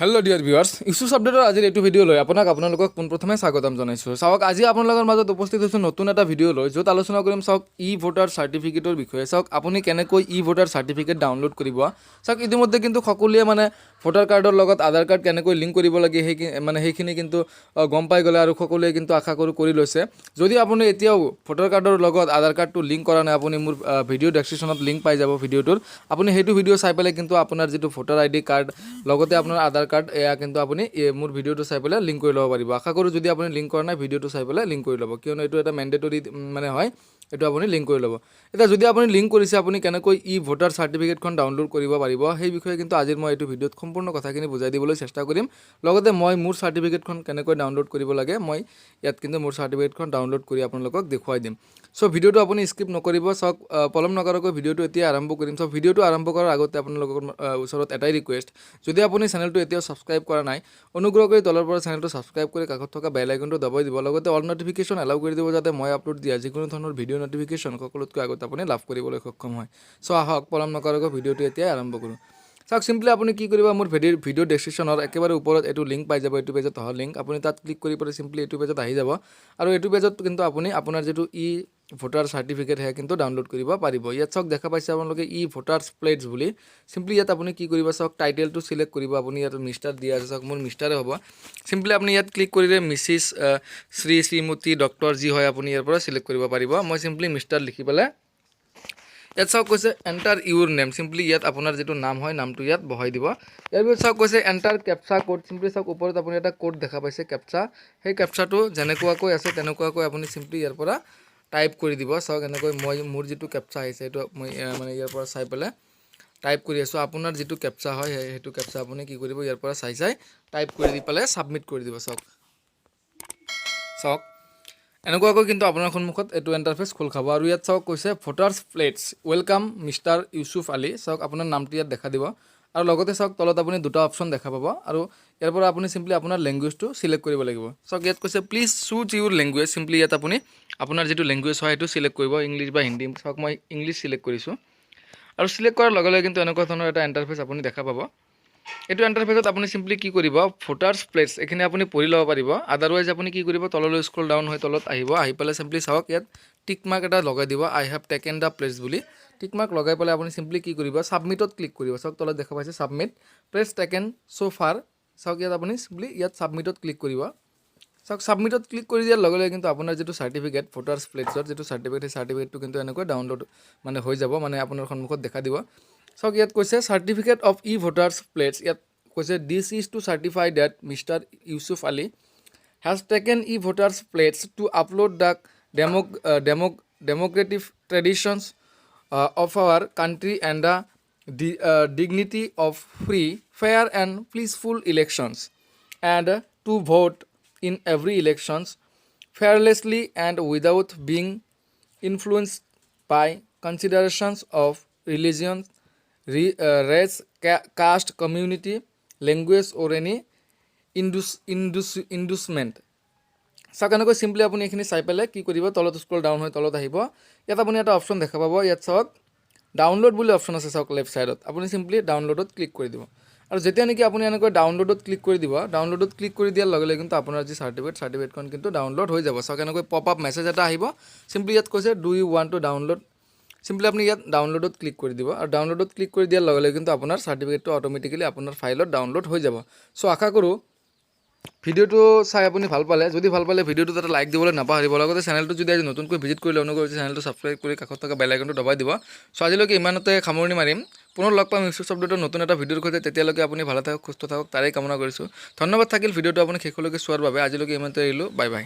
Hello' dear viewers, issues আপডেটৰ আজিৰ এইটো ভিডিঅ' লৈ আপোনালোকক পোনপ্ৰথমে স্বাগতম জনাইছোঁ। চাওক, আজি আপোনালোকৰ মাজত উপস্থিত হৈছোঁ নতুন এটা ভিডিঅ' লৈ, য'ত আলোচনা কৰিম চাওক ভোটাৰ চাৰ্টিফিকেটৰ বিষয়ে। চাওক, আপুনি কেনেকৈ ভোটাৰ চাৰ্টিফিকেট ডাউনলোড কৰিব। চাওক, ইতিমধ্যে কিন্তু সকলোৱে ভোটাৰ কাৰ্ডৰ লগত আধাৰ কাৰ্ড কেনেকৈ লিংক কৰিব লাগে সেইখিনি কিন্তু গম পাই গ'লে, আৰু সকলোৱে কিন্তু আশা কৰি লৈছে। যদি আপুনি এতিয়াও ভোটাৰ কাৰ্ডৰ লগত আধাৰ কাৰ্ডটো লিংক কৰা নাই, আপুনি মোৰ ভিডিঅ' ডেছক্ৰিপশ্যনত লিংক পাই যাব ভিডিঅ'টোৰ। আপুনি সেইটো ভিডিঅ' চাই পেলাই কিন্তু আপোনাৰ যিটো ভোটাৰ ID কাৰ্ড লগতে আপোনাৰ আধাৰ কাৰ্ড এয়া কিন্তু আপুনি মোৰ ভিডিঅ'টো চাই পেলাই লিংক কৰি ল'ব পাৰিব। আশা কৰোঁ যদি আপুনি লিংক কৰা নাই, ভিডিঅ'টো চাই পেলাই লিংক কৰি ল'ব, কিয়নো এইটো এটা মেণ্ডেটৰী হয়, এইটো আপুনি লিংক কৰি ল'ব। এতিয়া যদি আপুনি লিংক কৰিছে, আপুনি কেনেকৈ ভোটাৰ চাৰ্টিফিকেটখন ডাউনলোড কৰিব পাৰিব সেই বিষয়ে কিন্তু আজিৰ মই এইটো ভিডিঅ'ত সম্পূৰ্ণ কথাখিনি বুজাই দিবলৈ চেষ্টা কৰিম। লগতে মই মোৰ চাৰ্টিফিকেটখন কেনেকৈ ডাউনলোড কৰিব লাগে, মই ইয়াত কিন্তু মোৰ চাৰ্টিফিকেটখন ডাউনলোড কৰি আপোনালোকক দেখুৱাই দিম। চ' ভিডিঅ'টো আপুনি স্কিপ নকৰিব। চাওক, পলম নকৰাকৈ ভিডিঅ'টো এতিয়া আৰম্ভ কৰিম। চ' ভিডিঅ'টো আৰম্ভ কৰাৰ আগতে আপোনালোকৰ ওচৰত এটাই ৰিকুৱেষ্ট, যদি আপুনি চেনেলটো এতিয়াও ছাবস্ক্ৰাইব কৰা নাই, অনুগ্ৰহ কৰি তলৰ পৰা চেনেলটো ছাবস্ক্ৰাইব কৰি কাষত থকা বেল আইকনটো দবাই দিব। লগতে অল নটিফিকেশ্যন এলাউ কৰি দিব, যাতে মই আপলোড দিয়া যিকোনো ধৰণৰ ভিডিঅ' নটিফিকেশ্যন সকলোতকৈ আগতে আপুনি লাভ কৰিবলৈ সক্ষম হয়। চ' আহক, পলম নকৰাকৈ ভিডিঅ'টো এতিয়া আৰম্ভ কৰোঁ। চাওক, চিম্পলি আপুনি কি কৰিব, মোৰ ভিডিঅ' ডেছক্ৰিপশ্যনৰ একেবাৰে ওপৰত এইটো লিংক পাই যাব, এইটো পেজত অহা লিংক। আপুনি তাত ক্লিক কৰি পেলাই চিম্পলি এইটো পেজত আহি যাব, আৰু এইটো পেজত কিন্তু আপুনি আপোনাৰ যিটো ভোটাৰ চাৰ্টিফিকেট সেয়া কিন্তু ডাউনলোড কৰিব পাৰিব। ইয়াত চাওক, দেখা পাইছে আপোনালোকে ভোটাৰ্ছ প্লেটছ বুলি। চিম্পলি ইয়াত আপুনি কি কৰিব, চাওক, টাইটেলটো চিলেক্ট কৰিব। আপুনি ইয়াত মিষ্টাৰ দিয়া আছে, চাওক মোৰ মিষ্টাৰে হ'ব। চিম্পলি আপুনি ইয়াত ক্লিক কৰিলে মিছিছ শ্ৰীমতী ডক্টৰ যি হয় আপুনি ইয়াৰ পৰা চিলেক্ট কৰিব পাৰিব। মই চিম্পলি মিষ্টাৰ লিখি পেলাই ইয়াত চাওক কৈছে এণ্টাৰ ইউৰ নেম। চিম্পলি ইয়াত আপোনাৰ যিটো নাম হয়, নামটো ইয়াত বহাই দিব। ইয়াৰ পিছত চাওক কৈছে এণ্টাৰ কেপচা কোড। চিম্পলি চাওক, ওপৰত আপুনি এটা কোড দেখা পাইছে কেপচা, সেই কেপচাটো যেনেকুৱাকৈ আছে তেনেকুৱাকৈ আপুনি চিম্পলি ইয়াৰ পৰা টাইপ কৰি দিব। চাওক, এনেকৈ মই মোৰ যিটো কেপচা আহিছে সেইটো মই ইয়াৰ পৰা চাই পেলাই টাইপ কৰি আছোঁ। আপোনাৰ যিটো কেপচা হয় সেইটো কেপচা আপুনি কি কৰিব, ইয়াৰ পৰা চাই টাইপ কৰি দি পেলাই ছাবমিট কৰি দিব। চাওক এনেকুৱাকৈ কিন্তু আপোনাৰ সন্মুখত এইটো ইণ্টাৰফেচ খোল খাব। আৰু ইয়াত চাওক কৈছে voters plates welcome mister Yusuf Ali. চাওক, আপোনাৰ নামটো ইয়াত দেখা দিব, আৰু লগতে চাওক তলত আপুনি দুটা অপশ্যন দেখা পাব, আৰু ইয়াৰ পৰা আপুনি চিম্পলি আপোনাৰ লেংগুৱেজটো চিলেক্ট কৰিব লাগিব। চাওক, ইয়াত কৈছে please choose Euro language. Simply ইয়াত আপুনি আপোনাৰ যিটো লেংগুৱেজ হয় সেইটো চিলেক্ট কৰিব, ইংলিছ বা হিন্দী। চাওক, মই ইংলিছ চিলেক্ট কৰিছোঁ, আৰু চিলেক্ট কৰাৰ লগে লগে কিন্তু এনেকুৱা ধৰণৰ এটা ইণ্টাৰফেচ আপুনি দেখা পাব। এইটো ইণ্টাৰফেচত আপুনি চিম্পলি কি কৰিব, ভোটাৰ্ছ প্লেটছ এইখিনি আপুনি পঢ়ি ল'ব পাৰিব। আদাৰৱাইজ আপুনি কি কৰিব, তললৈ স্ক্ৰল ডাউন হৈ তলত আহিব, আহি পেলাই চিম্পলি চাওক ইয়াত টিক মাৰ্ক এটা লগাই দিব, আই হেভ টেকেন দ্য প্লেছ বুলি। টিক মাৰ্ক লগাই পেলাই আপুনি চিম্পলি কি কৰিব, ছাবমিটত ক্লিক কৰিব। চাওক, তলত দেখা পাইছে ছাবমিট প্লেছ টেকেন ছ' ফাৰ। চাওক, ইয়াত আপুনি চিম্পলি ইয়াত ছাবমিটত ক্লিক কৰিব। চাওক, ছাবমিটত ক্লিক কৰি দিয়াৰ লগে লগে কিন্তু আপোনাৰ যিটো চাৰ্টিফিকেট ভোটাৰ্ছ প্লেটছৰ যিটো চাৰ্টিফিকেট, সেই চাৰ্টিফিকেটটো কিন্তু এনেকৈ ডাউনলোড হৈ যাব, আপোনাৰ সন্মুখত দেখা দিব। চাওক, ইয়াত কৈছে চাৰ্টিফিকেট অফ ভোটাৰ্ছ প্লেটছ। ইয়াত কৈছে this is to certify that mister Yusuf Ali has taken voters plates to upload the democratic traditions of our country and the dignity of free, fair and peaceful elections, and to vote in every elections fearlessly and without being influenced by considerations of religion, race, caste, community, language or any ইণ্ডুচমেণ্ট। চাওক, এনেকৈ simply আপুনি এইখিনি চাই পেলাই কি কৰিব, তলত scroll down হৈ তলত আহিব। ইয়াত আপুনি এটা অপশ্যন দেখা পাব, ইয়াত চাওক ডাউনলোড বুলি অপশ্যন আছে। চাওক, লেফ্ট ছাইডত আপুনি চিম্পলি ডাউনলোডত ক্লিক কৰি দিব, আৰু যেতিয়া নেকি আপুনি এনেকৈ ডাউনলোডত ক্লিক কৰি দিব, ডাউনলোডত ক্লিক কৰি দিয়াৰ লগে লগে কিন্তু আপোনাৰ যি চাৰ্টিফিকেটখন কিন্তু ডাউনলোড হৈ যাব। চাওক, এনেকৈ পপ আপ মেছেজ এটা আহিব, চিম্পলি ইয়াত কৈছে do you want to download. Simply আপুনি ইয়াত ডাউনলোডত ক্লিক কৰি দিব, আৰু ডাউনলোডত ক্লিক কৰি দিয়াৰ লগে লগে কিন্তু আপোনাৰ চাৰ্টিফিকেটটো অট'মেটিকেলি আপোনাৰ ফাইলত ডাউনলোড হৈ যাব। চ' আশা কৰোঁ ভিডিঅ'টো চাই আপুনি ভাল পালে। যদি ভাল পালে ভিডিঅ'টো তাতে লাইক দিবলৈ নাপাহৰিব। লগতে চেনেলটো যদি আজি নতুনকৈ ভিজিট কৰিলে, অনুগ্ৰহ কৰি চেনেলটো ছাবস্ক্ৰাইব কৰি কাষত থকা বেল আইকনটো দবাই দিব। চ' আজিলৈকে ইমানতে সামৰণি মাৰিম। পুনৰ লগ পাম ইছ্যুছ আপডেটৰ নতুন এটা ভিডিঅ'ৰ সৈতে। তেতিয়ালৈকে আপুনি ভালে থাকক, সুস্থ থাকক, তাৰেই কামনা কৰিছোঁ। ধন্যবাদ থাকিল ভিডিঅ'টো আপুনি শেষলৈকে চোৱাৰ বাবে। আজিলৈকে ইমানতে এৰিলোঁ, বাই বাই।